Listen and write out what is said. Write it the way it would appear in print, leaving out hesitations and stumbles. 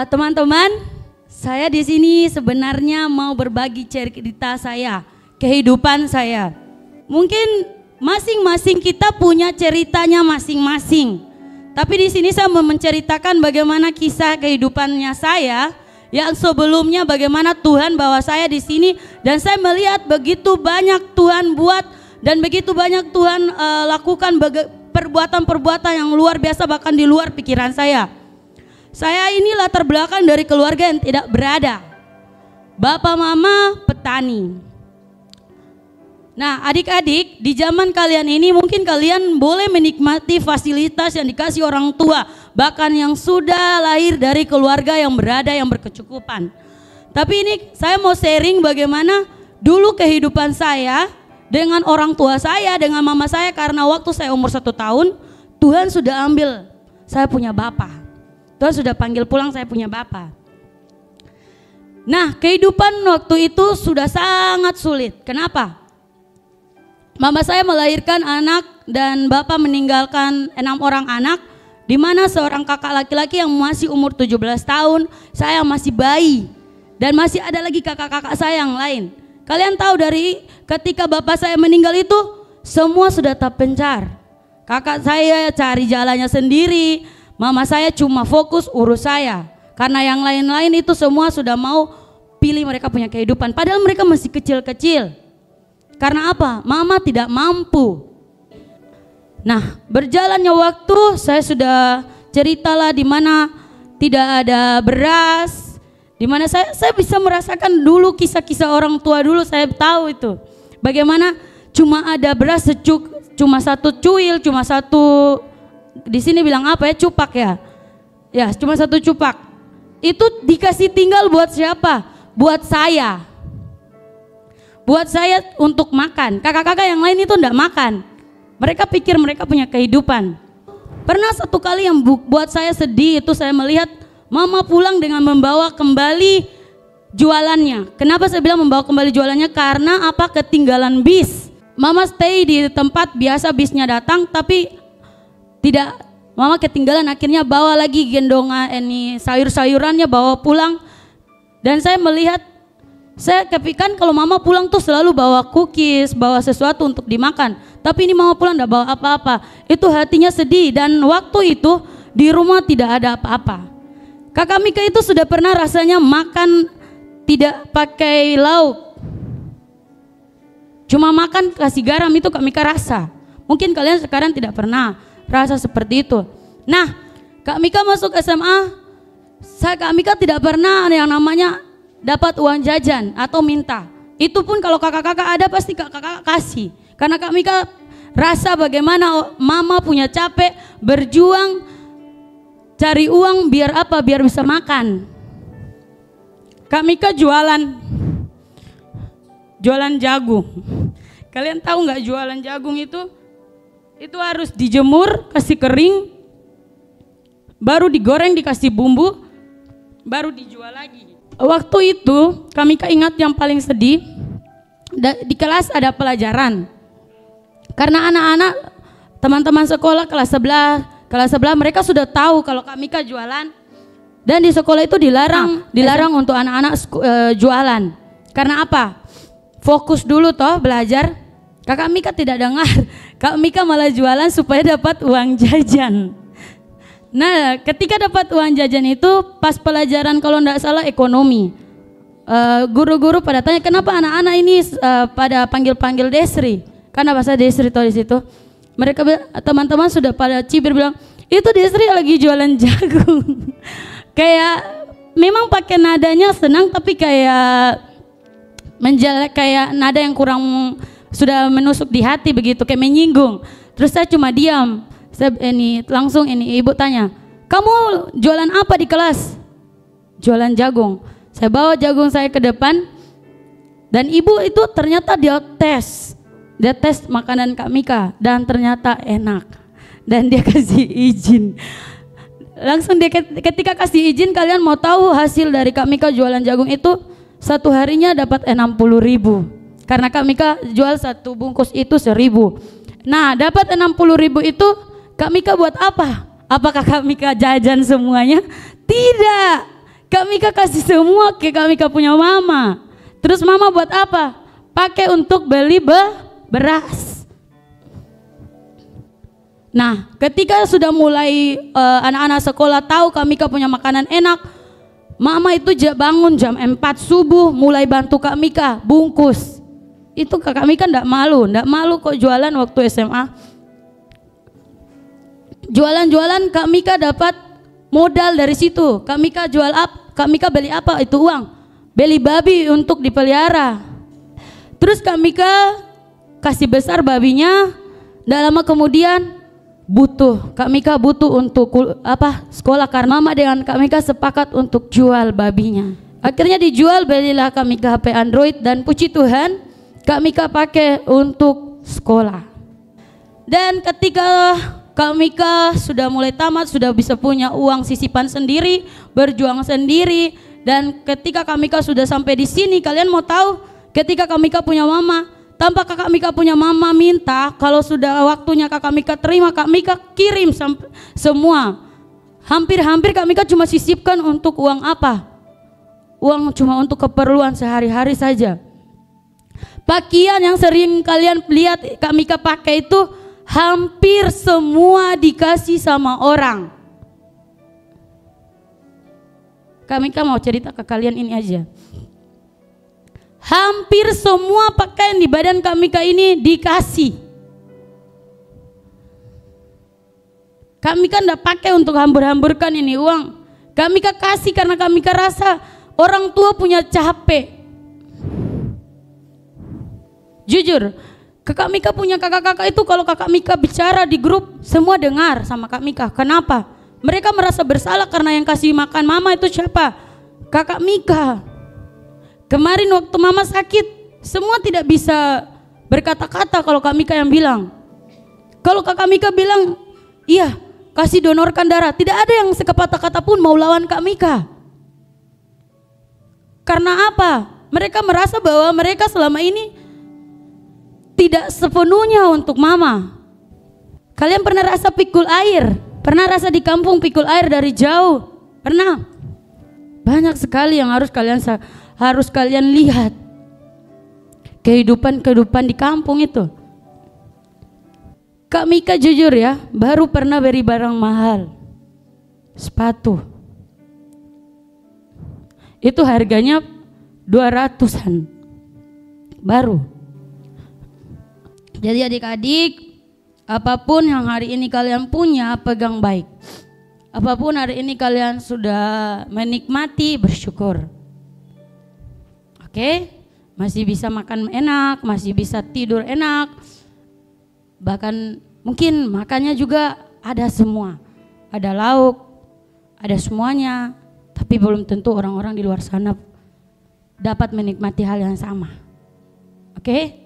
Teman-teman, saya di sini sebenarnya mau berbagi cerita saya, kehidupan saya. Mungkin masing-masing kita punya ceritanya masing-masing. Tapi di sini saya mau menceritakan bagaimana kisah kehidupannya saya yang sebelumnya, bagaimana Tuhan bawa saya di sini dan saya melihat begitu banyak Tuhan buat dan begitu banyak Tuhan lakukan perbuatan-perbuatan yang luar biasa bahkan di luar pikiran saya. Saya ini latar belakang dari keluarga yang tidak berada. Bapak mama petani. Nah, adik-adik, di zaman kalian ini mungkin kalian boleh menikmati fasilitas yang dikasih orang tua, bahkan yang sudah lahir dari keluarga yang berada yang berkecukupan. Tapi ini saya mau sharing bagaimana dulu kehidupan saya dengan orang tua saya, dengan mama saya, karena waktu saya umur 1 tahun, Tuhan sudah ambil saya punya bapak. Tuhan sudah panggil pulang saya punya bapak. Nah, kehidupan waktu itu sudah sangat sulit. Kenapa? Mama saya melahirkan anak dan bapak meninggalkan 6 orang anak, di mana seorang kakak laki-laki yang masih umur 17 tahun, saya masih bayi, dan masih ada lagi kakak-kakak saya yang lain. Kalian tahu dari ketika bapak saya meninggal itu semua sudah terpencar. Kakak saya cari jalannya sendiri, mama saya cuma fokus urus saya. Karena yang lain-lain itu semua sudah mau pilih mereka punya kehidupan, padahal mereka masih kecil-kecil. Karena apa? Mama tidak mampu. Nah, berjalannya waktu saya sudah ceritalah di mana tidak ada beras, di mana saya bisa merasakan dulu kisah-kisah orang tua dulu, saya tahu itu. Bagaimana cuma ada beras cuma 1 cuil, cuma 1, di sini bilang apa ya, cupak ya. Ya, cuma 1 cupak. Itu dikasih tinggal buat siapa? Buat saya. Buat saya untuk makan. Kakak-kakak yang lain itu enggak makan. Mereka pikir mereka punya kehidupan. Pernah satu kali yang buat saya sedih itu saya melihat mama pulang dengan membawa kembali jualannya. Kenapa saya bilang membawa kembali jualannya? Karena apa? Ketinggalan bis. Mama stay di tempat biasa bisnya datang, tapi tidak, mama ketinggalan, akhirnya bawa lagi gendongan ini sayur-sayurannya bawa pulang. Dan saya melihat, saya kepikiran kalau mama pulang tuh selalu bawa cookies, bawa sesuatu untuk dimakan. Tapi ini mama pulang enggak bawa apa-apa. Itu hatinya sedih, dan waktu itu di rumah tidak ada apa-apa. Kakak Mika itu sudah pernah rasanya makan tidak pakai lauk. Cuma makan kasih garam, itu Kak Mika rasa. Mungkin kalian sekarang tidak pernah rasa seperti itu. Nah, Kak Mika masuk SMA, Kak Mika tidak pernah yang namanya dapat uang jajan atau minta. Itu pun kalau kakak-kakak ada pasti kakak-kakak kasih. Karena Kak Mika rasa bagaimana mama punya capek berjuang cari uang biar apa? Biar bisa makan. Kak Mika jualan jagung. Kalian tahu nggak jualan jagung itu harus dijemur, kasih kering, baru digoreng, dikasih bumbu, baru dijual lagi. Waktu itu kami ingat yang paling sedih, di kelas ada pelajaran. Karena anak-anak teman-teman sekolah kelas sebelah mereka sudah tahu kalau Kak Mika jualan, dan di sekolah itu dilarang untuk anak-anak jualan. Karena apa? Fokus dulu toh belajar. Kakak Mika tidak dengar. Kak Mika malah jualan supaya dapat uang jajan. Nah, ketika dapat uang jajan itu pas pelajaran kalau tidak salah ekonomi, guru-guru pada tanya kenapa anak-anak ini pada panggil-panggil Desri, karena bahasa Desri tuh di situ. Mereka teman-teman sudah pada cibir bilang itu Desri lagi jualan jagung. Kayak memang pakai nadanya senang, tapi kayak kayak nada yang kurang sudah menusuk di hati begitu, kayak menyinggung. Terus saya cuma diam. Langsung ibu tanya, kamu jualan apa di kelas? Jualan jagung. Saya bawa jagung saya ke depan, dan ibu itu ternyata dia tes makanan Kak Mika, dan ternyata enak, dan dia kasih izin. Langsung dia ketika kasih izin, kalian mau tahu hasil dari Kak Mika jualan jagung itu? 1 harinya dapat 60.000. Karena Kak Mika jual 1 bungkus itu 1.000. Nah, dapat 60.000 itu Kak Mika buat apa? Apakah Kak Mika jajan semuanya? Tidak. Kak Mika kasih semua ke Kak Mika punya mama. Terus mama buat apa? Pakai untuk beli beras. Nah, ketika sudah mulai anak-anak sekolah tahu Kak Mika punya makanan enak, mama itu bangun jam 4 subuh mulai bantu Kak Mika bungkus. Itu Kak Mika ndak malu kok jualan waktu SMA. Jualan-jualan Kak Mika dapat modal dari situ. Kak Mika jual apa? Kak Mika beli apa? Itu uang. Beli babi untuk dipelihara. Terus Kak Mika kasih besar babinya. Ndak lama kemudian Kak Mika butuh untuk sekolah karena mama dengan Kak Mika sepakat untuk jual babinya. Akhirnya dijual, belilah Kak Mika HP Android dan puji Tuhan Kak Mika pakai untuk sekolah. Dan ketika Kak Mika sudah mulai tamat, sudah bisa punya uang sisipan sendiri, berjuang sendiri, dan ketika Kak Mika sudah sampai di sini, kalian mau tahu ketika Kak Mika punya mama, tanpa Kak Mika punya mama minta, kalau sudah waktunya Kak Mika terima, Kak Mika kirim semua. Hampir-hampir Kak Mika cuma sisipkan untuk uang apa? Uang cuma untuk keperluan sehari-hari saja. Pakaian yang sering kalian lihat Kak Mika pakai itu hampir semua dikasih sama orang. Kak Mika mau cerita ke kalian ini aja. Hampir semua pakaian di badan Kak Mika ini dikasih. Kak Mika enggak pakai untuk hambur-hamburkan ini uang. Kak Mika kasih karena Kak Mika rasa orang tua punya capek. Jujur, Kak Mika punya kakak-kakak itu kalau Kakak Mika bicara di grup semua dengar sama Kak Mika. Kenapa? Mereka merasa bersalah karena yang kasih makan mama itu siapa? Kakak Mika. Kemarin waktu mama sakit, semua tidak bisa berkata-kata kalau Kak Mika yang bilang. Kalau Kakak Mika bilang, iya kasih donorkan darah, tidak ada yang sekata-kata pun mau lawan Kak Mika. Karena apa? Mereka merasa bahwa mereka selama ini tidak sepenuhnya untuk mama. Kalian pernah rasa pikul air? Pernah rasa di kampung pikul air dari jauh? Pernah? Banyak sekali yang harus kalian lihat. Kehidupan di kampung itu. Kak Mika jujur ya, baru pernah beli barang mahal. Sepatu. Itu harganya 200-an. Baru. Jadi adik-adik, apapun yang hari ini kalian punya, pegang baik. Apapun hari ini kalian sudah menikmati, bersyukur. Oke? Masih bisa makan enak, masih bisa tidur enak. Bahkan mungkin makannya juga ada semua. Ada lauk, ada semuanya. Tapi belum tentu orang-orang di luar sana dapat menikmati hal yang sama. Oke?